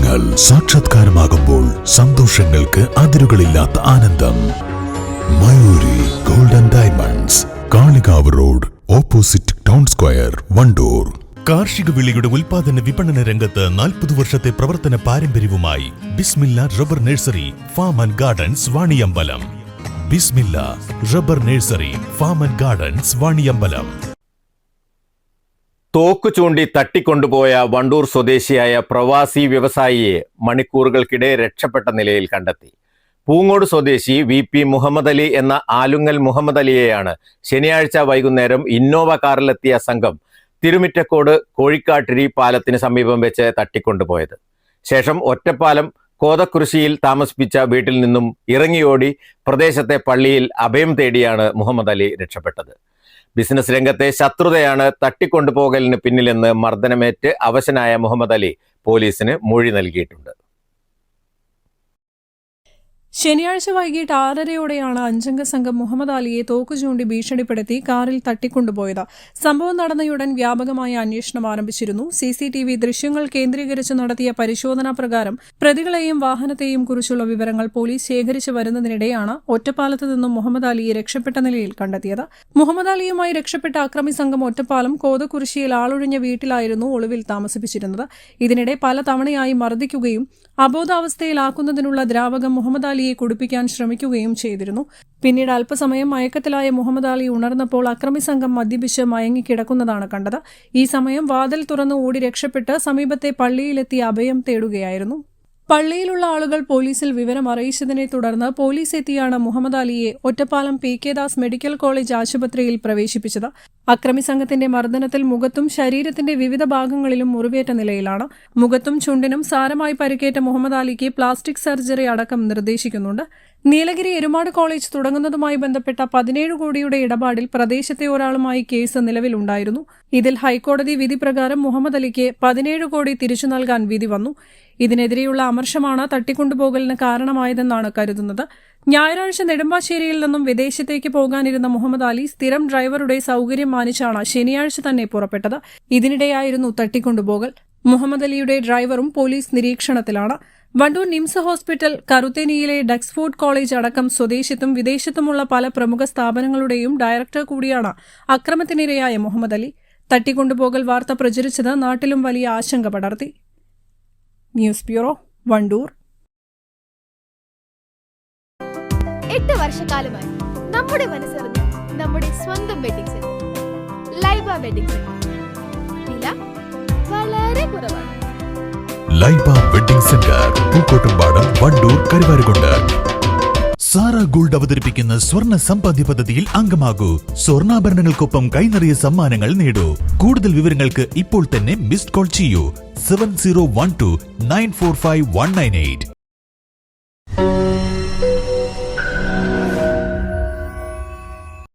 സ്വപ്നങ്ങൾ സാക്ഷാത്കാരമാകുമ്പോൾ സന്തോഷങ്ങൾക്ക് അതിരുകളില്ലാത്ത ആനന്ദം. Mayuri golden diamonds, Kalikavu road, opposite town square, Wandoor. കാർഷിക വിളയുടെ ഉൽപാദന വിപണന രംഗത്ത് 40 വർഷത്തെ പ്രവർത്തന പാരമ്പര്യവുമായി Bismilla rubber nursery farm and gardens, Vaniyambalam. Bismilla rubber nursery farm and gardens, Vaniyambalam. തോക്ക് ചൂണ്ടി തട്ടിക്കൊണ്ടുപോയ വണ്ടൂർ സ്വദേശിയായ പ്രവാസി വ്യവസായിയെ മണിക്കൂറുകൾക്കിടെ രക്ഷപ്പെട്ട നിലയിൽ കണ്ടെത്തി. പൂങ്ങോട് സ്വദേശി VP മുഹമ്മദ് അലി എന്ന ആലുങ്ങൽ മുഹമ്മദ് അലിയെയാണ് ശനിയാഴ്ച വൈകുന്നേരം ഇന്നോവ കാറിലെത്തിയ സംഘം തിരുമിറ്റക്കോട് കോഴിക്കാട്ടിരി പാലത്തിന് സമീപം വെച്ച് തട്ടിക്കൊണ്ടുപോയത്. ശേഷം ഒറ്റപ്പാലം കോതക്കുരിശിയിൽ താമസിപ്പിച്ച വീട്ടിൽ നിന്നും ഇറങ്ങിയോടി പ്രദേശത്തെ പള്ളിയിൽ അഭയം തേടിയാണ് മുഹമ്മദ് അലി രക്ഷപ്പെട്ടത്. ബിസിനസ് രംഗത്തെ ശത്രുതയാണ് തട്ടിക്കൊണ്ടുപോകലിന് പിന്നിലെന്ന് മർദ്ദനമേറ്റ് അവശനായ മുഹമ്മദ് അലി പോലീസിന് മൊഴി നൽകിയിട്ടുണ്ട്. ശനിയാഴ്ച വൈകിട്ട് 6:30യോടെയാണ് അഞ്ചംഗ സംഘം മുഹമ്മദ് അലിയെ തോക്ക് ചൂണ്ടി ഭീഷണിപ്പെടുത്തി കാറിൽ തട്ടിക്കൊണ്ടുപോയത്. സംഭവം നടന്നയുടൻ വ്യാപകമായ അന്വേഷണം ആരംഭിച്ചിരുന്നു. CCTV ദൃശ്യങ്ങൾ കേന്ദ്രീകരിച്ച് നടത്തിയ പരിശോധനാ പ്രകാരം പ്രതികളെയും വാഹനത്തെയും കുറിച്ചുള്ള വിവരങ്ങൾ പോലീസ് ശേഖരിച്ചു വരുന്നതിനിടെയാണ് ഒറ്റപ്പാലത്ത് നിന്നും മുഹമ്മദ് അലിയെ രക്ഷപ്പെട്ട നിലയിൽ കണ്ടെത്തിയത്. മുഹമ്മദ് അലിയുമായി രക്ഷപ്പെട്ട അക്രമി സംഘം ഒറ്റപ്പാലം കോതക്കുരിശിയിൽ ആളൊഴിഞ്ഞ വീട്ടിലായിരുന്നു ഒളിവിൽ താമസിപ്പിച്ചിരുന്നത്. ഇതിനിടെ പല തവണയായി മർദ്ദിക്കുകയും അബോധാവസ്ഥയിലാക്കുന്നതിനുള്ള ദ്രാവകം മുഹമ്മദ് അലിയെ കുടിപ്പിക്കാൻ ശ്രമിക്കുകയും ചെയ്തിരുന്നു. പിന്നീട് അല്പസമയം മയക്കത്തിലായ മുഹമ്മദ് അലി ഉണർന്നപ്പോൾ അക്രമി സംഘം മദ്യപിച്ച് മയങ്ങിക്കിടക്കുന്നതാണ് കണ്ടത്. ഈ സമയം വാതിൽ തുറന്ന് ഓടി രക്ഷപ്പെട്ട് സമീപത്തെ പള്ളിയിലെത്തി അഭയം തേടുകയായിരുന്നു. പള്ളിയിലുള്ള ആളുകൾ പോലീസിൽ വിവരം അറിയിച്ചതിനെ തുടർന്ന് പോലീസ് എത്തിയാണ് മുഹമ്മദ് അലിയെ Ottapalam PK Das medical college ആശുപത്രിയിൽ പ്രവേശിപ്പിച്ചത്. അക്രമി സംഘത്തിന്റെ മർദ്ദനത്തിൽ മുഖത്തും ശരീരത്തിന്റെ വിവിധ ഭാഗങ്ങളിലും മുറിവേറ്റ നിലയിലാണ്. മുഖത്തും ചുണ്ടിനും സാരമായി പരിക്കേറ്റ മുഹമ്മദ് അലിക്ക് പ്ലാസ്റ്റിക് സർജറി അടക്കം നിർദ്ദേശിക്കുന്നുണ്ട്. നീലഗിരി എരുമാട് കോളേജ് തുടങ്ങുന്നതുമായി ബന്ധപ്പെട്ട 17 കോടിയുടെ ഇടപാടിൽ പ്രദേശത്തെ ഒരാളുമായി കേസ് നിലവിലുണ്ടായിരുന്നു. ഇതിൽ ഹൈക്കോടതി വിധി പ്രകാരം മുഹമ്മദ് അലിക്ക് 17 കോടി തിരിച്ചു നൽകാൻ വിധി വന്നു. ഇതിനെതിരെയുള്ള അമർഷമാണ് തട്ടിക്കൊണ്ടുപോകലിന് കാരണമായതെന്നാണ് കരുതുന്നത്. ഞായറാഴ്ച നെടുമ്പാശ്ശേരിയിൽ നിന്നും വിദേശത്തേക്ക് പോകാനിരുന്ന മുഹമ്മദ് അലി സ്ഥിരം ഡ്രൈവറുടെ സൌകര്യം മാനിച്ചാണ് ശനിയാഴ്ച തന്നെ പുറപ്പെട്ടത്. ഇതിനിടെയായിരുന്നു തട്ടിക്കൊണ്ടുപോകൽ. മുഹമ്മദ് അലിയുടെ ഡ്രൈവറും പോലീസ് നിരീക്ഷണത്തിലാണ്. വണ്ടൂർ നിംസ് ഹോസ്പിറ്റൽ, കറുത്തേനിയിലെ ഡക്സ്ഫോർഡ് കോളേജ് അടക്കം സ്വദേശത്തും വിദേശത്തുമുള്ള പല പ്രമുഖ സ്ഥാപനങ്ങളുടെയും ഡയറക്ടർ കൂടിയാണ് അക്രമത്തിനിരയായ മുഹമ്മദ് അലി. തട്ടിക്കൊണ്ടുപോകൽ വാർത്ത പ്രചരിച്ചത് നാട്ടിലും വലിയ ആശങ്ക പടർത്തി. News bureau, Wandoor. 8 വർഷക്കാലമായി നമ്മുടെ മനസ്സറിഞ്ഞ നമ്മുടെ സ്വന്തം wedding centre Laiba wedding centre. വില വളരെ കുറവാണ്. Laiba wedding centre, Pookkottumpadam, Wandoor, Karuvarakundu. Sara gold അവതരിപ്പിക്കുന്ന സ്വർണ്ണ സമ്പാദ്യ പദ്ധതിയിൽ അംഗമാകൂ. സ്വർണ്ണാഭരണങ്ങൾക്കൊപ്പം കൈനിറിയ സമ്മാനങ്ങൾ നേടൂ. കൂടുതൽ വിവരങ്ങൾക്ക് ഇപ്പോൾ തന്നെ മിസ്ഡ് കോൾ ചെയ്യൂ 7012945198.